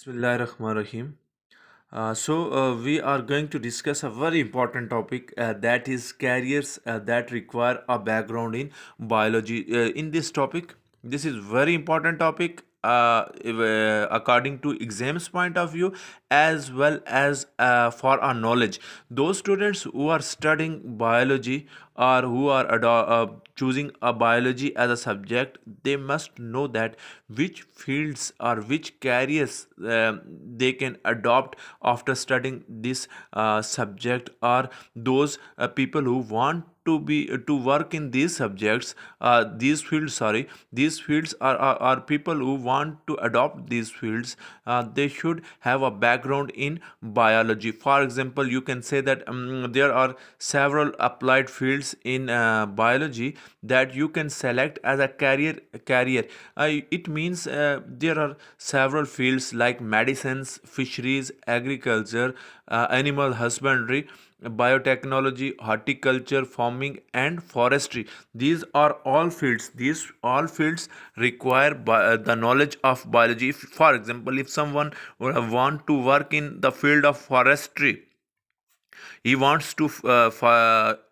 Bismillahirrahmanirrahim. We are going to discuss a very important topic that is careers that require a background in biology. In this topic, this is very important topic according to exams point of view as well as for our knowledge. Those students who are studying biology or who are choosing a biology as a subject, they must know that which fields or which careers they can adopt after studying this subject, or those people who want to work in these subjects, these fields are people who want to adopt these fields. They should have a background in biology. For example, you can say that there are several applied fields in biology that you can select as a career. It means there are several fields like medicines, fisheries, agriculture, animal husbandry, biotechnology, horticulture, farming, and forestry. These are all fields. These all fields require the knowledge of biology. If, for example, if someone want to work in the field of forestry, he wants to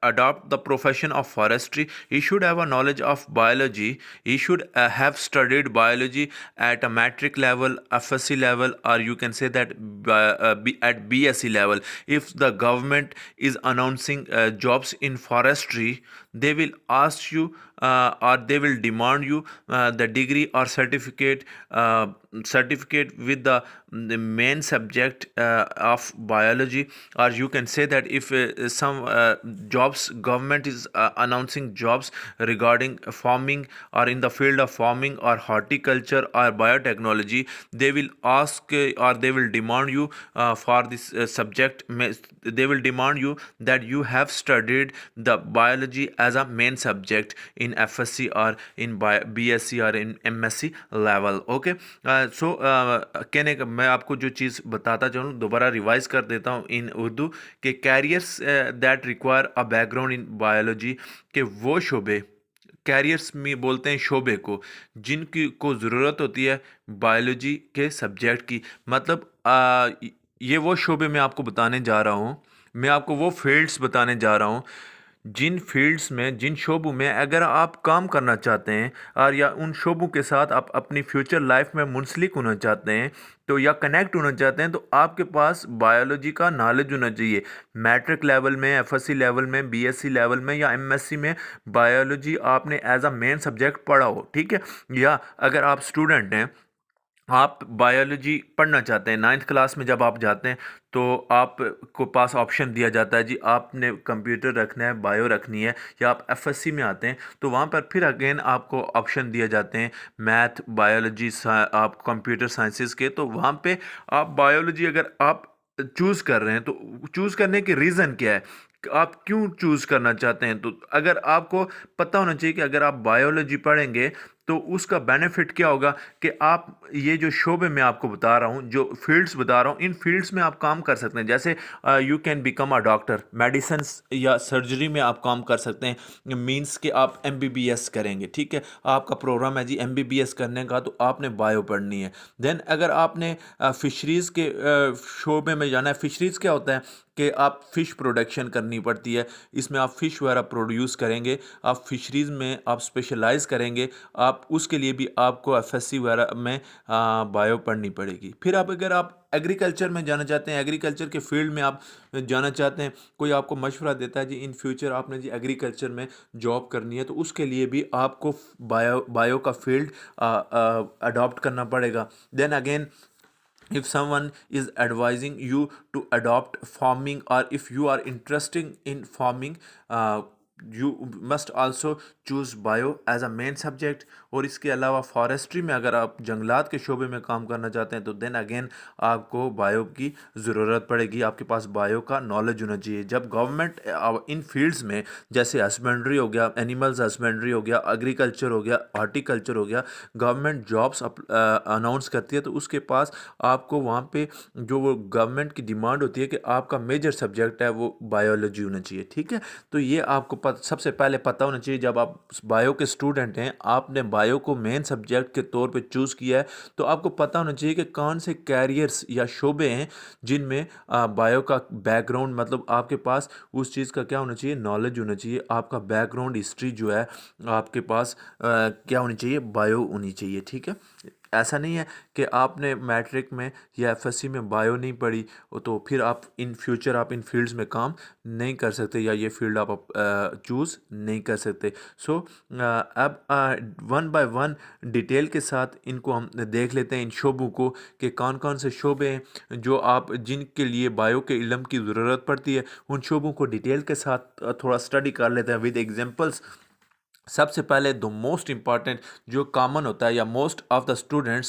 adopt the profession of forestry, he should have a knowledge of biology. He should have studied biology at a matric level, FSC level, or you can say that at BSc level. If the government is announcing jobs in forestry, they will ask you or they will demand you the degree or certificate with the main subject of biology. Or you can say that if some jobs, government is announcing jobs regarding farming or in the field of farming or horticulture or biotechnology, they will ask or they will demand you for this subject. They will demand you that you have studied the biology as a main subject in FSC or in BSc or in MSc level. Okay, so कहने का मैं आपको जो चीज़ बताता चलूँ, दोबारा revise कर देता हूँ इन उर्दू के carriers that require a background in biology के वो शोबे, कैरियर्स में बोलते हैं शोबे को, जिनकी को ज़रूरत होती है बायोलॉजी के सब्जेक्ट की। मतलब ये वो शोबे मैं आपको बताने जा रहा हूँ, मैं आपको वो फील्ड्स बताने जा रहा हूँ जिन फील्ड्स में, जिन शोबों में अगर आप काम करना चाहते हैं और या उन शोबों के साथ आप अपनी फ्यूचर लाइफ में मुंसलिक होना चाहते हैं, तो या कनेक्ट होना चाहते हैं, तो आपके पास बायोलॉजी का नॉलेज होना चाहिए। मैट्रिक लेवल में, एफएससी लेवल में, बीएससी लेवल में या एमएससी में बायोलॉजी आपने एज अ मेन सब्जेक्ट पढ़ा हो, ठीक है। या अगर आप स्टूडेंट हैं, आप बायोलॉजी पढ़ना चाहते हैं, 9th क्लास में जब आप जाते हैं तो आपको पास ऑप्शन दिया जाता है जी आपने कंप्यूटर रखना है, बायो रखनी है, या आप एफएससी में आते हैं तो वहाँ पर फिर अगेन आपको ऑप्शन दिए जाते हैं मैथ, बायोलॉजी, आप कंप्यूटर साइंसेस के। तो वहाँ पे आप बायोलॉजी अगर आप चूज़ कर रहे हैं तो चूज़ करने के रीज़न क्या है, आप क्यों चूज़ करना चाहते हैं। तो अगर आपको पता होना चाहिए कि अगर आप बायोलॉजी पढ़ेंगे तो उसका बेनिफिट क्या होगा कि आप ये जो शोबे मैं आपको बता रहा हूँ, जो फील्ड्स बता रहा हूँ, इन फील्ड्स में आप काम कर सकते हैं। जैसे you can become a doctor, medicine या सर्जरी में आप काम कर सकते हैं। मींस कि आप एमबीबीएस करेंगे, ठीक है, आपका प्रोग्राम है जी एमबीबीएस करने का, तो आपने बायो पढ़नी है। देन अगर आपने फिशरीज़ के शोबे में जाना है, फिशरीज़ क्या होता है कि आप फ़िश प्रोडक्शन करनी पड़ती है, इसमें आप फ़िश वगैरह प्रोड्यूस करेंगे, आप फिशरीज़ में आप स्पेशलाइज़ करेंगे, आप उसके लिए भी आपको एफएससी वगैरह में बायो पढ़नी पड़ेगी। फिर आप अगर आप एग्रीकल्चर में जाना चाहते हैं, एग्रीकल्चर के फील्ड में आप जाना चाहते हैं, कोई आपको मशवरा देता है जी इन फ्यूचर आपने जी एग्रीकल्चर में जॉब करनी है, तो उसके लिए भी आपको बायो का फील्ड अडॉप्ट करना पड़ेगा। Then again, if someone is advising you to adopt farming, or if you are interested in farming, you must also choose bio as a main subject। और इसके अलावा फॉरेस्ट्री में अगर आप जंगलात के शोबे में काम करना चाहते हैं तो देन अगेन आपको बायो की ज़रूरत पड़ेगी, आपके पास बायो का नॉलेज होना चाहिए। जब गवर्नमेंट इन फील्ड्स में, जैसे हस्बेंड्री हो गया, एनिमल्स हस्बेंड्री हो गया, एग्रीकल्चर हो गया, हॉर्टिकल्चर हो गया, गवर्नमेंट जॉब्स अनाउंस करती है, तो उसके पास आपको वहाँ पे जो वो गवर्नमेंट की डिमांड होती है कि आपका मेजर सब्जेक्ट है वो बायोलॉजी होना चाहिए, ठीक है। तो ये आपको सबसे पहले पता होना चाहिए, जब आप बायो के स्टूडेंट हैं, आपने बायो को मेन सब्जेक्ट के तौर पे चूज़ किया है, तो आपको पता होना चाहिए कि कौन से कैरियर्स या शोबे हैं जिनमें बायो का बैकग्राउंड, मतलब आपके पास उस चीज़ का क्या होना चाहिए, नॉलेज होना चाहिए। आपका बैकग्राउंड हिस्ट्री जो है आपके पास क्या होनी चाहिए, बायो होनी चाहिए। ठीक है, ऐसा नहीं है कि आपने मैट्रिक में या एफएससी में बायो नहीं पढ़ी तो फिर आप इन फ्यूचर आप इन फील्ड्स में काम नहीं कर सकते या ये फील्ड आप चूज़ नहीं कर सकते। सो अब वन बाय वन डिटेल के साथ इनको हम देख लेते हैं, इन शोबों को, कि कौन कौन से शोबे हैं जो आप जिनके लिए बायो के इल्म की ज़रूरत पड़ती है। उन शोबों को डिटेल के साथ थोड़ा स्टडी कर लेते हैं विद एग्जांपल्स। सबसे पहले द मोस्ट इम्पॉर्टेंट जो कॉमन होता है, या most of the students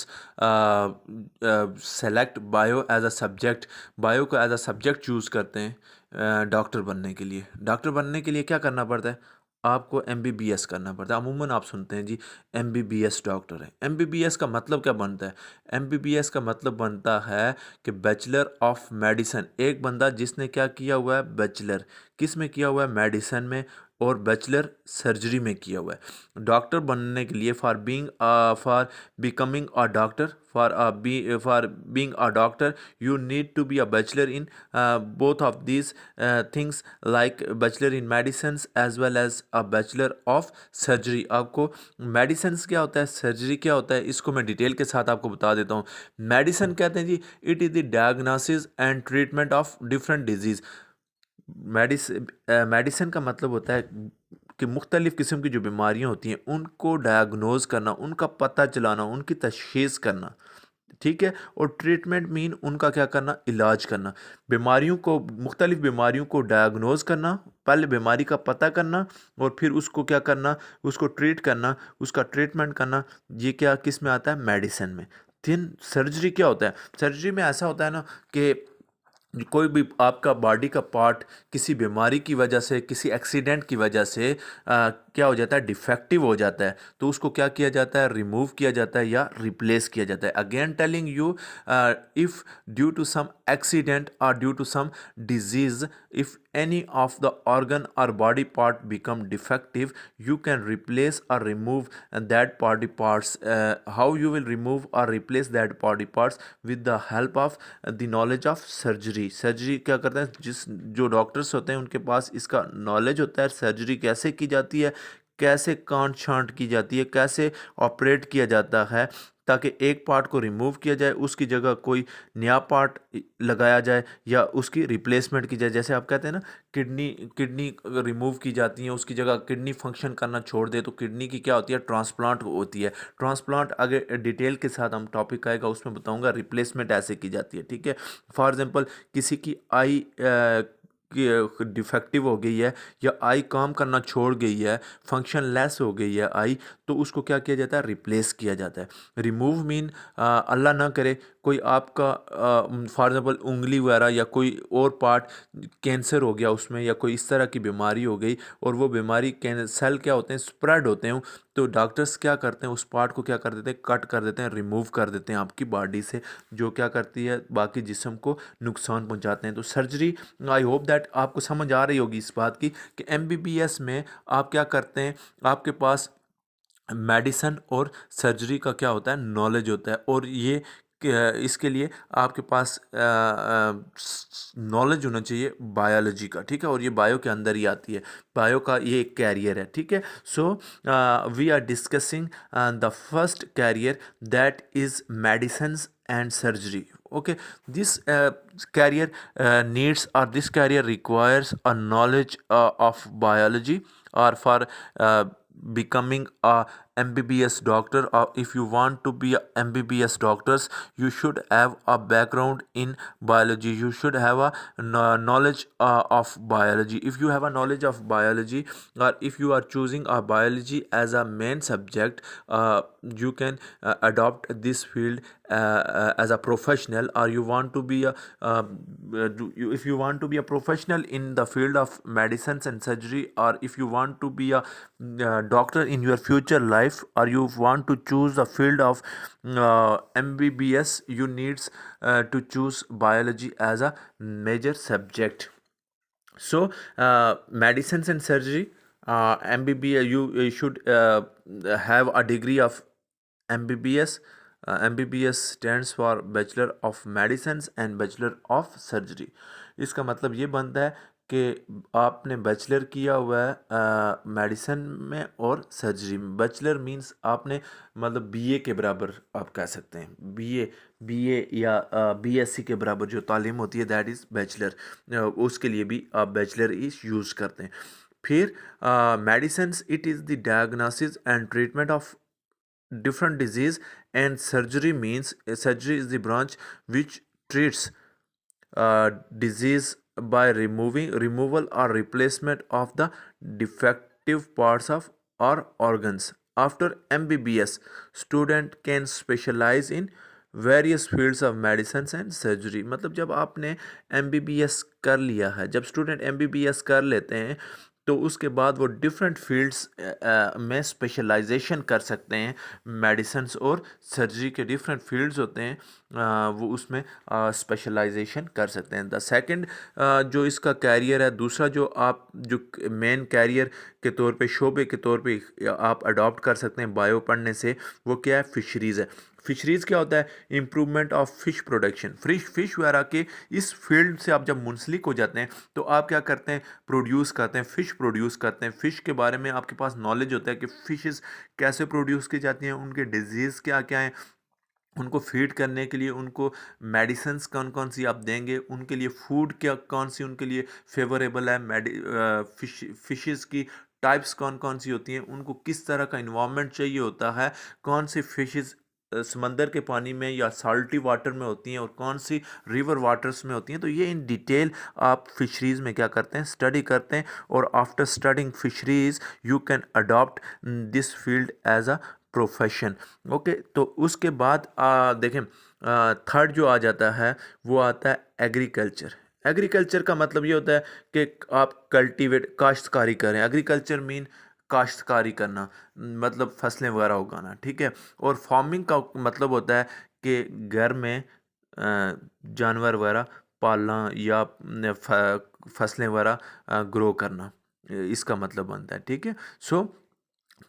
select bio as a subject, bio को एज अ सब्जेक्ट चूज़ करते हैं डॉक्टर बनने के लिए। डॉक्टर बनने के लिए क्या करना पड़ता है, आपको एमबीबीएस करना पड़ता है। अमूमन आप सुनते हैं जी एमबीबीएस डॉक्टर है। एमबीबीएस का मतलब क्या बनता है, एमबीबीएस का मतलब बनता है कि बैचलर ऑफ मेडिसिन। एक बंदा जिसने क्या किया हुआ है, बैचलर किस में किया हुआ है, मेडिसिन में, और बैचलर सर्जरी में किया हुआ है। डॉक्टर बनने के लिए for becoming a doctor, for being a doctor you need to be a bachelor in both of these things, like bachelor in medicine as well as a bachelor of surgery. आपको medicine क्या होता है, surgery क्या होता है, इसको मैं detail के साथ आपको बता देता हूँ। मेडिसिन कहते हैं जी, it is the diagnosis and treatment of different disease. Medicine का मतलब होता है कि मुख्तलिफ़ किस्म की जो बीमारियां होती हैं उनको डायग्नोज करना, उनका पता चलाना, उनकी तशख़ीस करना। ठीक है, और ट्रीटमेंट मीन उनका क्या करना, इलाज करना। बीमारियों को, मुख्तलिफ़ बीमारियों को डायग्नोज करना, पहले बीमारी का पता करना और फिर उसको क्या करना, उसको ट्रीट करना, उसका ट्रीटमेंट करना। ये क्या किस में आता है, मेडिसिन में। फिर सर्जरी क्या होता है, सर्जरी में ऐसा होता है ना कि कोई भी आपका बॉडी का पार्ट किसी बीमारी की वजह से, किसी एक्सीडेंट की वजह से क्या हो जाता है, डिफेक्टिव हो जाता है, तो उसको क्या किया जाता है, रिमूव किया जाता है या रिप्लेस किया जाता है। Again telling you, if due to some accident or due to some disease, if any of the organ or body part become defective, you can replace or remove that body parts. How you will remove or replace that body parts, with the help of the knowledge of surgery. Surgery क्या करते हैं, जो doctors होते हैं उनके पास इसका knowledge होता है, सर्जरी कैसे की जाती है, कैसे काट छांट की जाती है, कैसे ऑपरेट किया जाता है, ताकि एक पार्ट को रिमूव किया जाए, उसकी जगह कोई नया पार्ट लगाया जाए या उसकी रिप्लेसमेंट की जाए। जैसे आप कहते हैं ना, किडनी किडनी रिमूव की जाती है, उसकी जगह किडनी फंक्शन करना छोड़ दे तो किडनी की क्या होती है, ट्रांसप्लांट होती है। ट्रांसप्लांट आगे डिटेल के साथ हम टॉपिक आएगा उसमें बताऊंगा, रिप्लेसमेंट ऐसे की जाती है। ठीक है, फॉर एग्जांपल किसी की आई डिफेक्टिव हो गई है या आई काम करना छोड़ गई है, फंक्शन लेस हो गई है आई, तो उसको क्या किया जाता है, रिप्लेस किया जाता है। रिमूव मीन अल्लाह ना करे कोई आपका फॉर एग्जांपल उंगली वगैरह या कोई और पार्ट कैंसर हो गया उसमें, या कोई इस तरह की बीमारी हो गई और वो बीमारी सेल क्या होते हैं, स्प्रेड होते हैं, तो डॉक्टर्स क्या करते हैं, उस पार्ट को क्या कर देते हैं, कट कर देते हैं, रिमूव कर देते हैं आपकी बॉडी से, जो क्या करती है, बाकी जिस्म को नुकसान पहुंचाते हैं। तो सर्जरी, आई होप दैट आपको समझ आ रही होगी इस बात की कि एमबीबीएस में आप क्या करते हैं, आपके पास मेडिसन और सर्जरी का क्या होता है, नॉलेज होता है, और ये इसके लिए आपके पास नॉलेज होना चाहिए बायोलॉजी का। ठीक है, और ये बायो के अंदर ही आती है, बायो का ये एक कैरियर है। ठीक है, so we are discussing the first career, that is medicines and surgery. Okay, this career needs, or this career requires a knowledge of biology, or for becoming a MBBS doctor, or if you want to be a MBBS doctors, you should have a background in biology, you should have a knowledge of biology. If you have a knowledge of biology, or if you are choosing a biology as a main subject, you can adopt this field as a professional, or you want to be a if you want to be a professional in the field of medicines and surgery, or if you want to be a doctor in your future life, or you want to choose the field of MBBS, you needs to choose biology as a major subject. So medicines and surgery, MBBS, you should have a degree of MBBS. MBBS stands for Bachelor of Medicines and Bachelor of Surgery. इसका मतलब ये बनता है कि आपने bachelor किया हुआ है मेडिसिन में और सर्जरी में। बैचलर मींस आपने मतलब बीए के बराबर आप कह सकते हैं, बीए या बीएससी के बराबर जो तालीम होती है दैट इज़ बैचलर। उसके लिए भी आप बैचलर इस यूज़ करते हैं। फिर medicines, it is the diagnosis and treatment of different disease, and surgery means surgery is the branch which treats disease by removal or replacement of the defective parts of or organs. After MBBS, student can specialize in various fields of medicine and surgery. मतलब जब आपने MBBS कर लिया है, जब student MBBS कर लेते हैं तो उसके बाद वो डिफरेंट फील्ड्स में स्पेशलाइजेशन कर सकते हैं। मेडिसिन्स और सर्जरी के डिफरेंट फील्ड्स होते हैं, वो उसमें स्पेशलाइजेशन कर सकते हैं। द सेकंड जो इसका कैरियर है, दूसरा जो मेन कैरियर के तौर पे, शोबे के तौर पे आप अडॉप्ट कर सकते हैं बायो पढ़ने से, वो क्या है, फिशरीज़ है। फिशरीज़ क्या होता है, improvement of fish production. Fish वगैरह के इस फील्ड से आप जब मुंसलिक हो जाते हैं तो आप क्या करते हैं, प्रोड्यूस करते हैं, फ़िश प्रोड्यूस करते हैं। फ़िश के बारे में आपके पास नॉलेज होता है कि फ़िशेस कैसे प्रोड्यूस की जाती हैं, उनके डिजीज़ क्या क्या हैं, उनको फीड करने के लिए उनको मेडिसिन्स कौन कौन सी आप देंगे, उनके लिए फूड क्या कौन सी उनके लिए फेवरेबल है, फिशेस की टाइप्स कौन कौन सी होती हैं, उनको किस तरह का इन्वामेंट चाहिए होता है, कौन सी फिशेस समंदर के पानी में या साल्टी वाटर में होती हैं और कौन सी रिवर वाटर्स में होती हैं। तो ये इन डिटेल आप फिशरीज़ में क्या करते हैं, स्टडी करते हैं। और after studying fisheries you can adopt this field as a profession. Okay, तो उसके बाद देखें थर्ड जो आ जाता है वो आता है एग्रीकल्चर। एग्रीकल्चर का मतलब ये होता है कि आप कल्टीवेट, काश्तकारी करें। एग्रीकल्चर मीन काश्तकारी करना, मतलब फसलें वगैरह उगाना, ठीक है। और फार्मिंग का मतलब होता है कि घर में जानवर वगैरह पालना या फसलें वगैरह ग्रो करना, इसका मतलब बनता है, ठीक है। सो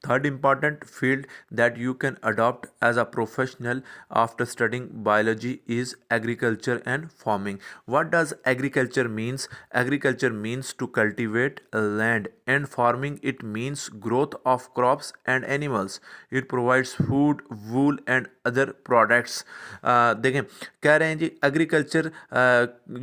third important field that you can adopt as a professional after studying biology is agriculture and farming. What does agriculture means? Agriculture means to cultivate land, and farming it means growth of crops and animals. It provides food, wool and other products. देखें, कह रहे हैं जी agriculture,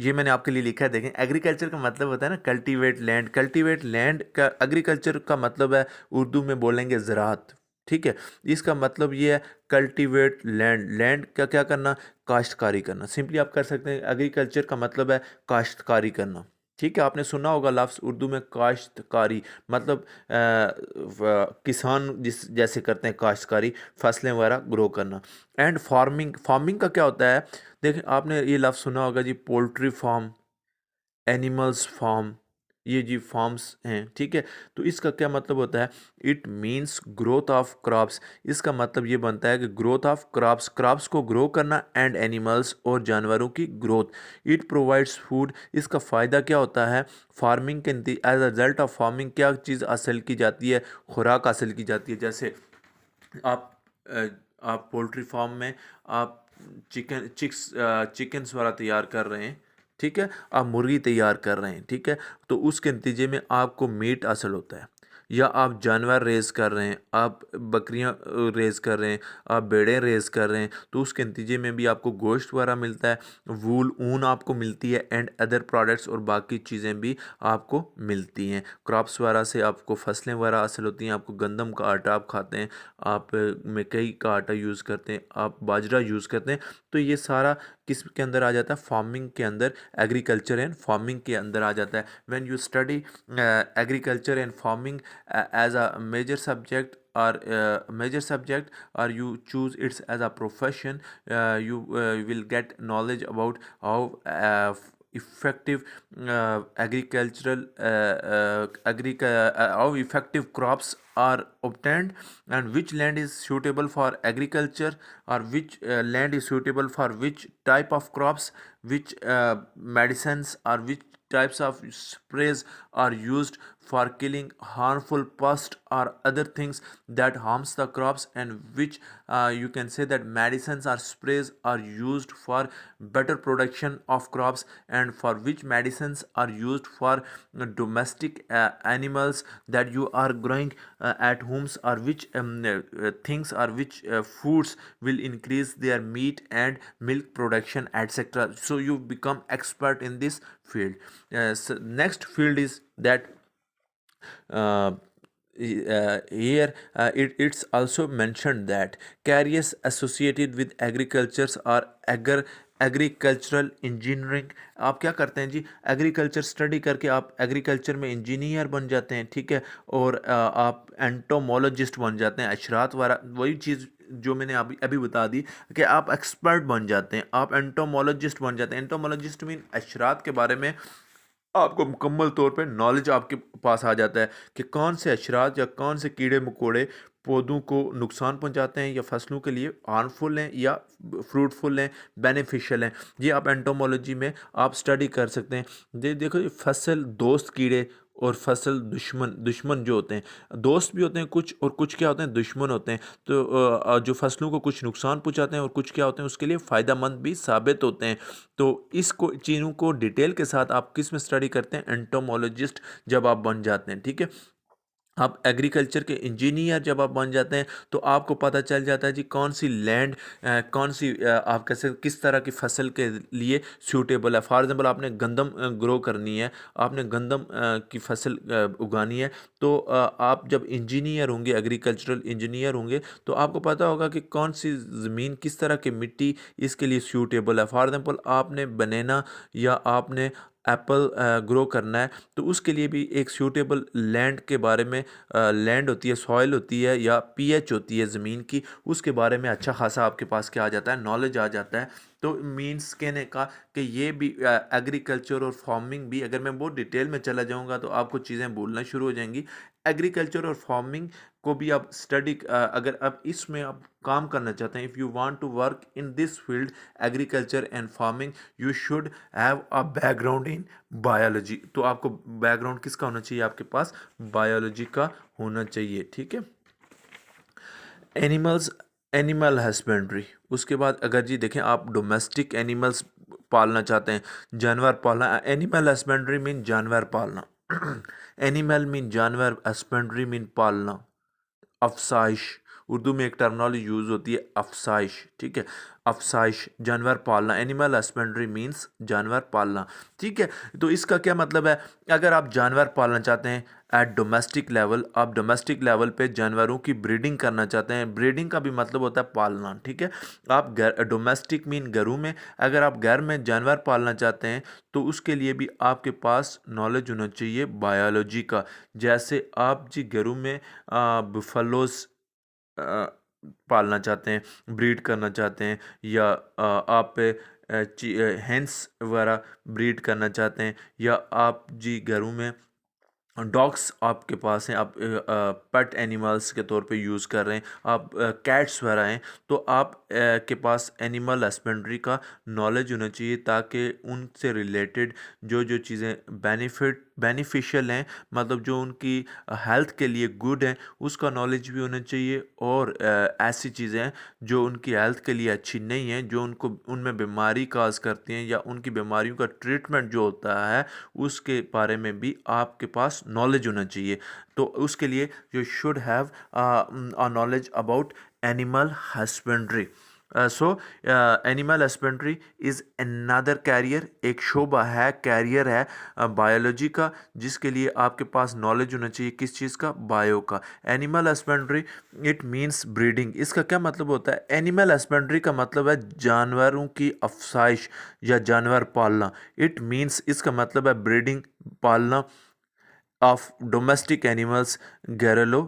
ये मैंने आपके लिए लिखा है। देखें, एग्रीकल्चर का मतलब होता है ना कल्टीवेट लैंड। कल्टीवेट लैंड का एग्रीकल्चर का मतलब है, उर्दू में बोलेंगे ज़राअत, ठीक है। इसका मतलब ये है कल्टीवेट लैंड। लैंड का क्या करना, काश्तकारी करना। सिंपली आप कर सकते हैं एग्रीकल्चर का मतलब है काश्तकारी करना, ठीक है। आपने सुना होगा लफ्ज़ उर्दू में काश्तकारी, मतलब किसान जिस जैसे करते हैं काश्तकारी, फसलें वगैरह ग्रो करना। एंड फार्मिंग, फार्मिंग का क्या होता है, देखिए आपने ये लफ्ज़ सुना होगा जी, पोल्ट्री फार्म, एनिमल्स फार्म, ये जी फार्म्स हैं, ठीक है। तो इसका क्या मतलब होता है, it means growth of crops. इसका मतलब ये बनता है कि ग्रोथ ऑफ क्रॉप्स, क्रॉप्स को ग्रो करना, एंड एनिमल्स और जानवरों की ग्रोथ। इट प्रोवाइड्स फूड, इसका फ़ायदा क्या होता है, फार्मिंग के as a result of farming क्या चीज़ हासिल की जाती है, खुराक हासिल की जाती है। जैसे आप आप पोल्ट्री फार्म में आप चिकन्स वाला तैयार कर रहे हैं, ठीक है। आप मुर्गी तैयार कर रहे हैं, ठीक है। तो उसके नतीजे में आपको मीट हासिल होता है। या आप जानवर रेज़ कर रहे हैं, आप बकरियां रेज़ कर रहे हैं, आप भेड़ें रेज़ कर रहे हैं, तो उसके नतीजे में भी आपको गोश्त वगैरह मिलता है, वूल, ऊन आपको मिलती है, एंड अदर प्रोडक्ट्स और बाकी चीज़ें भी आपको मिलती हैं। क्रॉप्स वगैरह से आपको फसलें वगैरह हासिल होती हैं। आपको गंदम का आटा आप खाते हैं, आप मकई का आटा यूज़ करते हैं, आप बाजरा यूज़ करते हैं। तो ये सारा किस के अंदर आ जाता है, फार्मिंग के अंदर, एग्रीकल्चर एंड फार्मिंग के अंदर आ जाता है। When you study agriculture and farming as a major subject or you choose it as a profession, you will get knowledge about how effective agricultural how effective crops are obtained, and which land is suitable for agriculture, or which land is suitable for which type of crops, which medicines or which types of sprays are used for killing harmful pests or other things that harms the crops, and which you can say that medicines or sprays are used for better production of crops, and for which medicines are used for domestic animals that you are growing at homes, or which things or which foods will increase their meat and milk production, etc. So you become expert in this field. So next field is that here it's also mentioned that careers associated with agricultures or agricultural engineering. आप क्या करते हैं जी, agriculture study करके आप agriculture में engineer बन जाते हैं, ठीक है, और आप एंटोमोलॉजिस्ट बन जाते हैं, अशरात वाला वही चीज़ जो मैंने अभी अभी बता दी कि आप एक्सपर्ट बन जाते हैं, आप एंटोमोलॉजिस्ट बन जाते हैं। एंटोमोलॉजिस्ट मीन अशरात के बारे में आपको मुकम्मल तौर पे नॉलेज आपके पास आ जाता है कि कौन से अशरात या कौन से कीड़े मकोड़े पौधों को नुकसान पहुंचाते हैं या फसलों के लिए हार्मफुल हैं या फ्रूटफुल हैं, बेनिफिशियल हैं। ये आप एंटोमोलॉजी में आप स्टडी कर सकते हैं। देखो ये फसल दोस्त कीड़े और फसल दुश्मन, दुश्मन जो होते हैं, दोस्त भी होते हैं कुछ और कुछ क्या होते हैं, दुश्मन होते हैं। तो जो फसलों को कुछ नुकसान पहुंचाते हैं और कुछ क्या होते हैं उसके लिए फ़ायदेमंद भी साबित होते हैं। तो इसको चीज़ों को डिटेल के साथ आप किस में स्टडी करते हैं, एंटोमोलॉजिस्ट जब आप बन जाते हैं, ठीक है। आप एग्रीकल्चर के इंजीनियर जब आप बन जाते हैं तो आपको पता चल जाता है जी कौन सी लैंड कौन सी आप कैसे किस तरह की फसल के लिए सूटेबल है। फॉर एग्जांपल आपने गंदम ग्रो करनी है, आपने गंदम की फसल उगानी है, तो आप जब इंजीनियर होंगे, एग्रीकल्चरल इंजीनियर होंगे, तो आपको पता होगा कि कौन सी ज़मीन किस तरह की मिट्टी इसके लिए सूटेबल है। फॉर एग्जांपल आपने बनाना या आपने एप्पल ग्रो करना है, तो उसके लिए भी एक सूटेबल लैंड के बारे में, लैंड होती है, सॉइल होती है या पीएच होती है ज़मीन की, उसके बारे में अच्छा खासा आपके पास क्या आ जाता है, नॉलेज आ जाता है। तो मीन्स कहने का कि ये भी एग्रीकल्चर और फार्मिंग भी, अगर मैं बहुत डिटेल में चला जाऊंगा तो आपको चीज़ें भूलना शुरू हो जाएंगी। एग्रीकल्चर और फार्मिंग को भी आप स्टडी, अगर आप इसमें आप काम करना चाहते हैं, if you want to work in this field agriculture and farming, you should have a background in biology. तो आपको बैकग्राउंड किसका होना चाहिए, आपके पास बायोलॉजी का होना चाहिए, ठीक है। एनिमल्स, एनिमल हस्बेंड्री, उसके बाद अगर जी देखें आप डोमेस्टिक एनिमल्स पालना चाहते हैं, जानवर पालना, एनिमल हस्बेंड्री मीन जानवर पालना एनिमल मीन जानवर, हस्बेंड्री मीन पालना, अफसाइश, उर्दू में एक टर्मिनोलॉजी यूज़ होती है अफसाइश, ठीक है, अफसाइश जानवर पालना, एनिमल हस्बेंड्री मीन्स जानवर पालना, ठीक है। तो इसका क्या मतलब है, अगर आप जानवर पालना चाहते हैं एट डोमेस्टिक लेवल, आप डोमेस्टिक लेवल पे जानवरों की ब्रीडिंग करना चाहते हैं, ब्रीडिंग का भी मतलब होता है पालना, ठीक है। आप घर, डोमेस्टिक मीन घरों में, अगर आप घर में जानवर पालना चाहते हैं तो उसके लिए भी आपके पास नॉलेज होना चाहिए बायोलॉजी का। जैसे आप जी घरों में बुफलोस पालना चाहते हैं, ब्रीड करना चाहते हैं, या आप हैंस वगैरह ब्रीड करना चाहते हैं, या आप जी घरों में डॉग्स आपके पास हैं, आप पेट एनिमल्स के तौर पे यूज़ कर रहे हैं, आप कैट्स वगैरह हैं, तो आप के पास एनिमल हस्बेंड्री का नॉलेज होना चाहिए, ताकि उनसे रिलेटेड जो जो चीज़ें बेनिफिशियल हैं, मतलब जो उनकी हेल्थ के लिए गुड हैं, उसका नॉलेज भी होना चाहिए। और ऐसी चीज़ें हैं जो उनकी हेल्थ के लिए अच्छी नहीं हैं, जो उनको उनमें बीमारी काज करती हैं, या उनकी बीमारियों का ट्रीटमेंट जो होता है उसके बारे में भी आपके पास नॉलेज होना चाहिए। तो उसके लिए you should have a knowledge about animal husbandry. So animal husbandry is another career, एक शोबा है, कैरियर है बायोलॉजी का, जिसके लिए आपके पास नॉलेज होना चाहिए किस चीज़ का, बायो का। Animal husbandry it means breeding, इसका क्या मतलब होता है, एनिमल हस्बेंड्री का मतलब है जानवरों की अफसाइश या जानवर पालना। इट मीन्स, इसका मतलब है ब्रीडिंग, पालना ऑफ डोमेस्टिक एनिमल्स, घरेलू,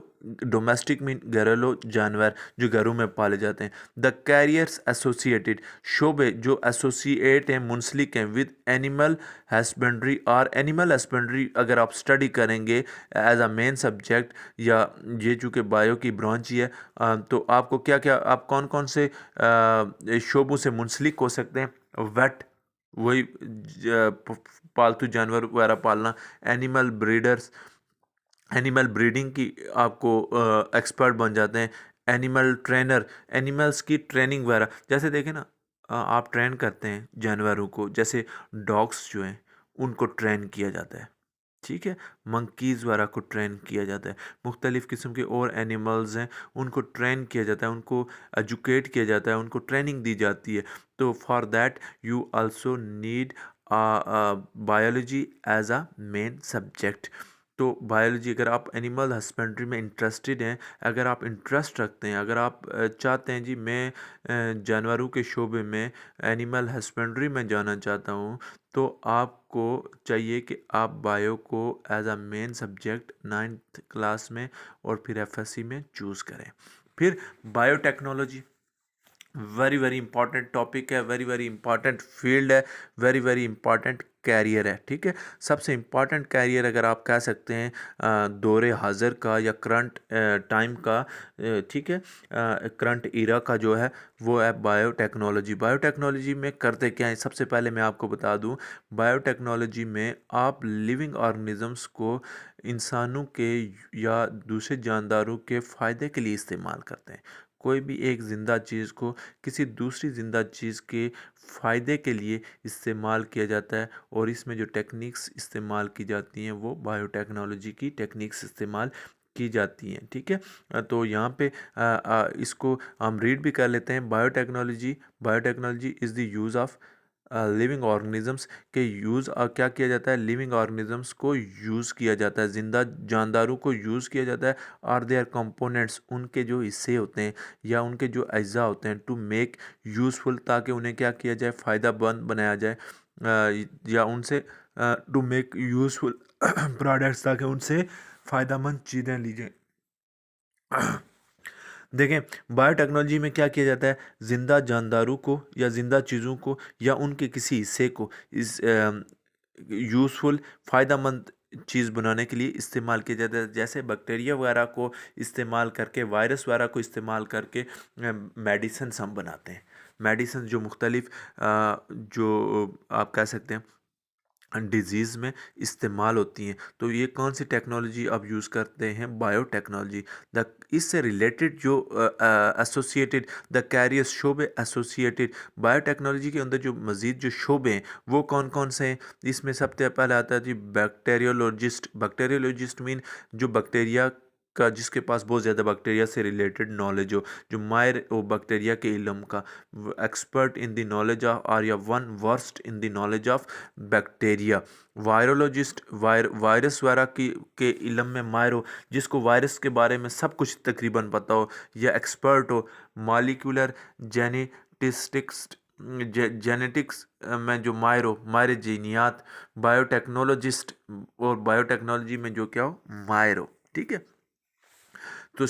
डोमेस्टिक मीन घरेलू जानवर जो घरों में पाले जाते हैं। द कैरियर्स एसोसिएटेड, शोबे जो एसोसिएट हैं, मुंसलिक हैं विद एनिमल हस्बेंड्री, और एनिमल हस्बेंड्री अगर आप स्टडी करेंगे एज अ मेन सब्जेक्ट, या ये चूँकि बायो की ब्रांच ही है, तो आपको क्या क्या, आप कौन कौन से शोबों से मुंसलिक हो सकते हैं, वेट, वही पालतू जानवर वगैरह पालना, एनिमल ब्रीडर्स, एनिमल ब्रीडिंग की आपको एक्सपर्ट बन जाते हैं, एनिमल ट्रेनर, एनिमल्स की ट्रेनिंग वगैरह। जैसे देखें ना, आप ट्रेन करते हैं जानवरों को, जैसे डॉग्स जो हैं उनको ट्रेन किया जाता है, ठीक है। मंकीज़ वगैरह को ट्रेन किया जाता है, मुख्तलिफ़ किस्म के और एनिमल्स हैं उनको ट्रेन किया जाता है, उनको एजुकेट किया जाता है, उनको ट्रेनिंग दी जाती है। तो for that you also need biology as a main subject. तो बायोलॉजी, अगर आप एनिमल हस्बेंड्री में इंटरेस्टेड हैं, अगर आप इंटरेस्ट रखते हैं, अगर आप चाहते हैं जी मैं जानवरों के शोबे में, एनिमल हस्बेंड्री में जाना चाहता हूँ, तो आपको चाहिए कि आप बायो को as a main subject 9th class में और फिर एफएससी में चूज़ करें। फिर biotechnology, very very important topic है, वेरी वेरी इंपॉर्टेंट फील्ड है, वेरी वेरी इंपॉर्टेंट कैरियर है, ठीक है। सबसे इम्पॉर्टेंट कैरियर अगर आप कह सकते हैं दौरे हाज़िर का या करंट टाइम का, ठीक है, करंट इरा का जो है वो है बायोटेक्नोलॉजी। बायोटेक्नोलॉजी में करते क्या है, सबसे पहले मैं आपको बता दूं, बायोटेक्नोलॉजी में आप लिविंग ऑर्गेनिजम्स को इंसानों के या दूसरे जानदारों के फ़ायदे के लिए इस्तेमाल करते हैं। कोई भी एक ज़िंदा चीज़ को किसी दूसरी ज़िंदा चीज़ के फ़ायदे के लिए इस्तेमाल किया जाता है, और इसमें जो टेक्निक्स इस्तेमाल की जाती हैं वो बायोटेक्नोलॉजी की टेक्निक्स इस्तेमाल की जाती हैं, ठीक है। तो यहाँ पे इसको हम रीड भी कर लेते हैं। Biotechnology, biotechnology is the use of living organisms के यूज़, क्या किया जाता है, लिविंग ऑर्गेनिजम्स को यूज़ किया जाता है, ज़िंदा जानदारों को यूज़ किया जाता है, और देयर कंपोनेंट्स, उनके जो हिस्से होते हैं या उनके जो अज्जा होते हैं, टू मेक यूज़फुल, ताकि उन्हें क्या किया जाए, फ़ायदा मंद बनाया जाए, या उनसे टू मेक यूज़फुल प्रोडक्ट्स, ताकि उनसे फ़ायदा मंद चीज़ें ली जाए। देखें, बायोटेक्नोलॉजी में क्या किया जाता है, ज़िंदा जानदारों को या ज़िंदा चीज़ों को या उनके किसी हिस्से को इस यूज़फुल, फ़ायदेमंद चीज़ बनाने के लिए इस्तेमाल किया जाता है। जैसे बैक्टीरिया वगैरह को इस्तेमाल करके, वायरस वगैरह को इस्तेमाल करके मेडिसिन हम बनाते हैं। मेडिसिन जो मुख्तलिफ़ जो आप कह सकते हैं डिजीज़ में इस्तेमाल होती हैं। तो ये कौन सी टेक्नोलॉजी अब यूज़ करते हैं, बायोटेक्नोलॉजी। द इससे रिलेटेड जो एसोसिएटेड द कैरियर्स शोबे एसोसिएटेड, बायोटेक्नोलॉजी के अंदर जो मज़ीद जो शोबे हैं वो कौन कौन से हैं, इसमें सबसे पहले आता है जी बैक्टीरियोलॉजिस्ट। बैक्टीरियोलॉजिस्ट मीन जो बैक्टीरिया का, जिसके पास बहुत ज़्यादा बैक्टीरिया से रिलेटेड नॉलेज हो, जो माहिर हो बैक्टीरिया के इल्म का, expert in the knowledge of, और या one worst in the knowledge of bacteria. Virologist, virus वगैरह की के इल्म में माहिर हो, जिसको वायरस के बारे में सब कुछ तकरीबन पता हो या एक्सपर्ट हो। मॉलिक्यूलर जेनेटिस्टिक्स, जेनेटिक्स में जो माहिर हो, माहिर जीनियात। बायोटेक्नोलॉजिस्ट, और बायोटेक्नोलॉजी में जो क्या हो, माहिर हो, ठीक है। तो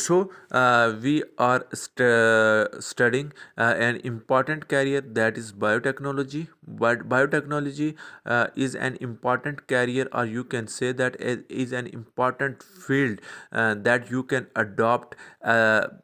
we are studying an important career, that is biotechnology. But biotechnology is an important career, or you can say that it is an important field that you can adopt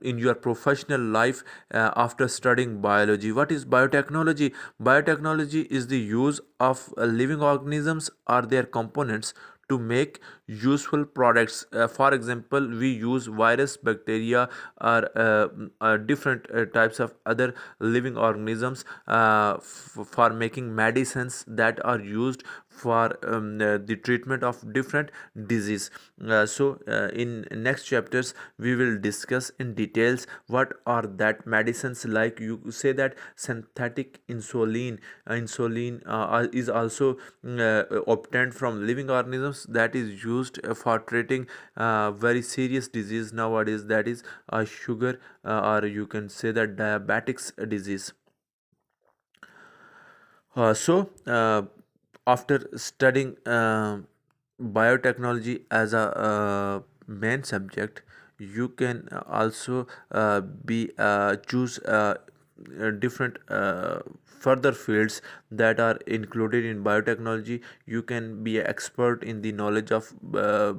in your professional life after studying biology. What is biotechnology? Biotechnology is the use of living organisms or their components to make useful products. For example, we use virus, bacteria, or different types of other living organisms for making medicines that are used for the treatment of different disease. In next chapters we will discuss in details what are that medicines, like you say that synthetic insulin is also obtained from living organisms, that is used for treating very serious disease nowadays, that is sugar, or you can say that diabetics disease. After studying biotechnology as a main subject, you can also be choose different further fields that are included in biotechnology. You can be an expert in the knowledge of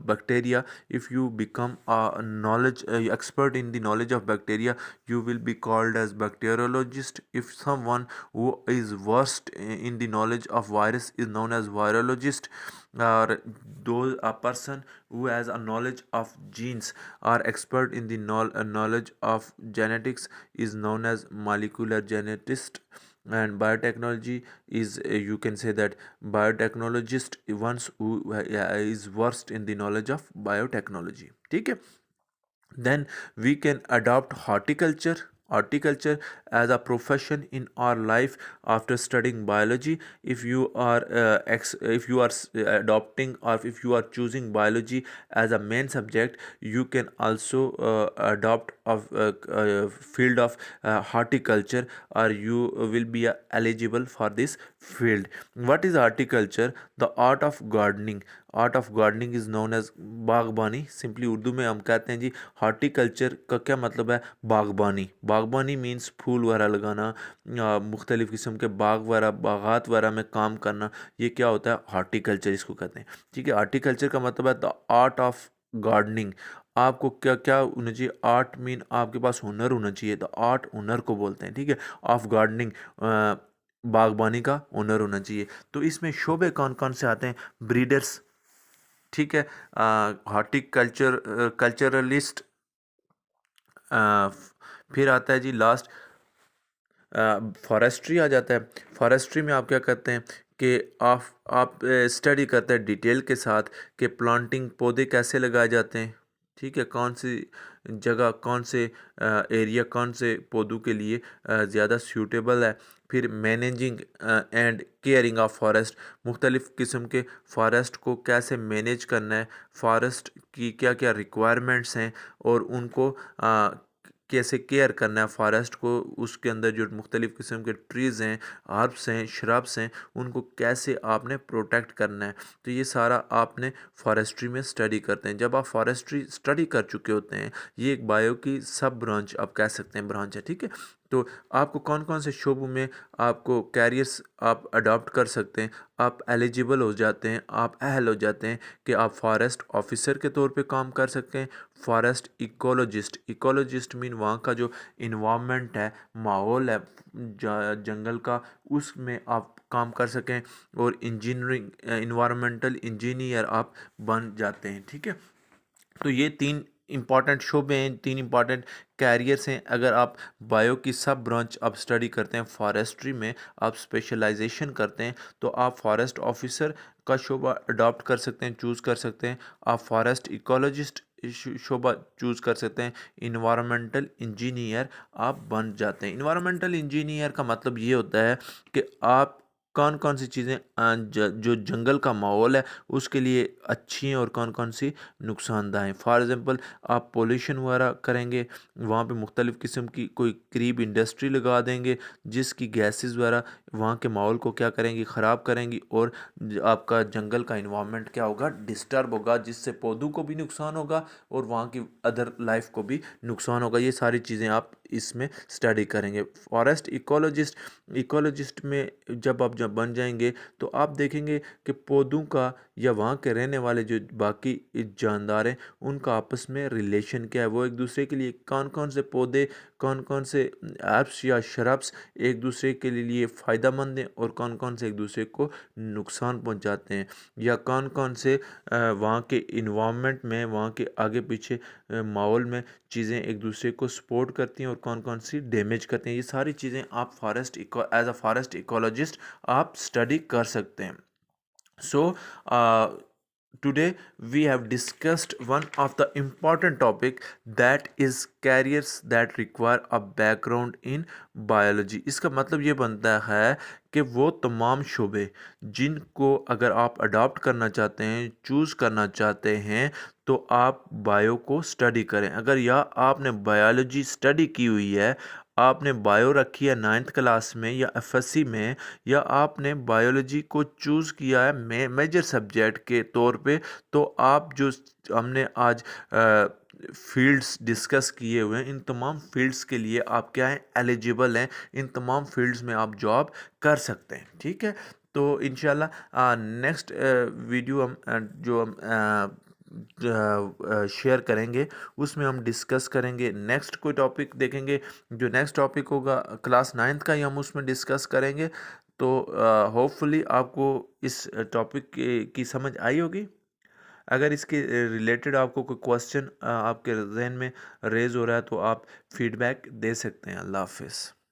bacteria. If you become a knowledge expert in the knowledge of bacteria, you will be called as bacteriologist. If someone who is versed in the knowledge of virus is known as virologist, or those a person who has a knowledge of genes or expert in the knowledge of genetics is known as molecular geneticist. And biotechnology is you can say that biotechnologist once who is versed in the knowledge of biotechnology. ठीक है. Then we can adopt horticulture as a profession in our life after studying biology. If you are adopting, or if you are choosing biology as a main subject, you can also adopt of field of horticulture, or you will be eligible for this field. What is horticulture? The art of gardening. Art of gardening is known as बागबानी. Simply Urdu में हम कहते हैं जी horticulture का क्या मतलब है? बागबानी. बागबानी मीन्स फूल वगैरह लगाना, मुख्तलिफ़ किस्म के बाग वगैरह बागात वगैरह में काम करना. ये क्या होता है? हार्टिकल्चर इसको कहते हैं. ठीक है. हार्टिकल्चर का मतलब है द आर्ट ऑफ गार्डनिंग. आपको क्या क्या होना चाहिए? आर्ट मीन आपके पास हुनर होना चाहिए. तो आर्ट हुनर को बोलते हैं. ठीक है. ऑफ गार्डनिंग बागबानी का हुनर होना चाहिए. तो इसमें शोबे कौन कौन से आते हैं? ब्रीडर्स. ठीक है. हॉर्टिकल्चर कल्चरलिस्ट. फिर आता है जी लास्ट फॉरेस्ट्री आ जाता है. फॉरेस्ट्री में आप क्या करते हैं कि आप स्टडी करते हैं डिटेल के साथ कि प्लांटिंग पौधे कैसे लगाए जाते हैं. ठीक है. कौन सी जगह, कौन से एरिया, कौन से पौधों के लिए ज़्यादा सूटेबल है. फिर managing and caring of forest. मुख्तलिफ़ किस्म के फॉरेस्ट को कैसे मैनेज करना है, फॉरेस्ट की क्या क्या रिक्वायरमेंट्स हैं, और उनको कैसे केयर करना है फॉरेस्ट को. उसके अंदर जो मुख्तलिफ़ किस्म के ट्रीज़ हैं, हर्ब्स हैं, श्रब्स हैं, उनको कैसे आपने प्रोटेक्ट करना है. तो ये सारा आपने फॉरेस्ट्री में स्टडी करते हैं. जब आप फॉरेस्ट्री स्टडी कर चुके होते हैं, ये एक बायो की सब ब्रांच आप कह सकते हैं, ब्रांच है. ठीक है. तो आपको कौन कौन से शोबों में आपको कैरियर्स आप अडॉप्ट कर सकते हैं, आप एलिजिबल हो जाते हैं, आप अहल हो जाते हैं कि आप फॉरेस्ट ऑफिसर के तौर पे काम कर सकते हैं. Forest ecologist. इकोलॉजिस्ट मीन वहाँ का जो इन्वामेंट है, माहौल है जंगल का, उसमें आप काम कर सकें. और इंजीनियरिंग इन्वायरमेंटल इंजीनियर आप बन जाते हैं. ठीक है. तो ये 3 इंपॉर्टेंट शोबे हैं, 3 इंपॉर्टेंट कैरियर्स हैं. अगर आप बायो की सब ब्रांच आप स्टडी करते हैं, फॉरेस्ट्री में आप स्पेशलाइजेशन करते हैं, तो आप फॉरेस्ट ऑफिसर का शोबा अडॉप्ट कर सकते हैं, चूज़ कर सकते हैं. आप फॉरेस्ट इकोलॉजिस्ट शोबा चूज़ कर सकते हैं. इन्वायरमेंटल इंजीनियर आप बन जाते हैं. इन्वायरमेंटल इंजीनियर का मतलब ये होता है कि आप कौन कौन सी चीज़ें जो जंगल का माहौल है उसके लिए अच्छी हैं और कौन कौन सी नुकसानदायक हैं. फॉर एग्ज़ाम्पल आप पोल्यूशन वगैरह करेंगे, वहाँ पे मुख्तलिफ़ किस्म की कोई करीब इंडस्ट्री लगा देंगे जिसकी गैसेस वगैरह वहाँ के माहौल को क्या करेंगी? ख़राब करेंगी. और आपका जंगल का इन्वामेंट क्या होगा? डिस्टर्ब होगा, जिससे पौधों को भी नुकसान होगा और वहाँ की अदर लाइफ को भी नुकसान होगा. ये सारी चीज़ें आप इसमें स्टडी करेंगे. फॉरेस्ट इकोलॉजिस्ट में जब बन जाएंगे तो आप देखेंगे कि पौधों का या वहाँ के रहने वाले जो बाकी जानदार हैं उनका आपस में रिलेशन क्या है, वो एक दूसरे के लिए कौन कौन से पौधे, कौन कौन से एप्स या शरब्स एक दूसरे के लिए फ़ायदेमंद हैं और कौन कौन से एक दूसरे को नुकसान पहुँचाते हैं, या कौन कौन से वहाँ के इन्वामेंट में, वहाँ के आगे पीछे माहौल में चीज़ें एक दूसरे को सपोर्ट करती हैं और कौन कौन सी डैमेज करती हैं. ये सारी चीज़ें आप एज अ फॉरेस्ट इकोलॉजिस्ट आप स्टडी कर सकते हैं. सो today we have discussed one of the important topic, that is careers that require a background in biology. इसका मतलब ये बनता है कि वो तमाम शोबे जिनको अगर आप अडॉप्ट करना चाहते हैं, चूज़ करना चाहते हैं, तो आप बायो को स्टडी करें. अगर या आपने बायोलॉजी स्टडी की हुई है, आपने बायो रखी है 9th क्लास में या एफएससी में, या आपने बायोलॉजी को चूज़ किया है मेजर सब्जेक्ट के तौर पे, तो आप जो हमने आज फील्ड्स डिस्कस किए हुए हैं, इन तमाम फील्ड्स के लिए आप क्या हैं, एलिजिबल हैं, इन तमाम फील्ड्स में आप जॉब कर सकते हैं। ठीक है, तो इंशाल्लाह नेक्स्ट वीडियो हम जो हम शेयर करेंगे उसमें हम डिस्कस करेंगे, नेक्स्ट कोई टॉपिक देखेंगे। जो नेक्स्ट टॉपिक होगा क्लास 9th का ही हम उसमें डिस्कस करेंगे। तो होपफुली आपको इस टॉपिक की समझ आई होगी। अगर इसके रिलेटेड आपको कोई क्वेश्चन आपके जहन में रेज़ हो रहा है तो आप फीडबैक दे सकते हैं। अल्लाह हाफ़िज़।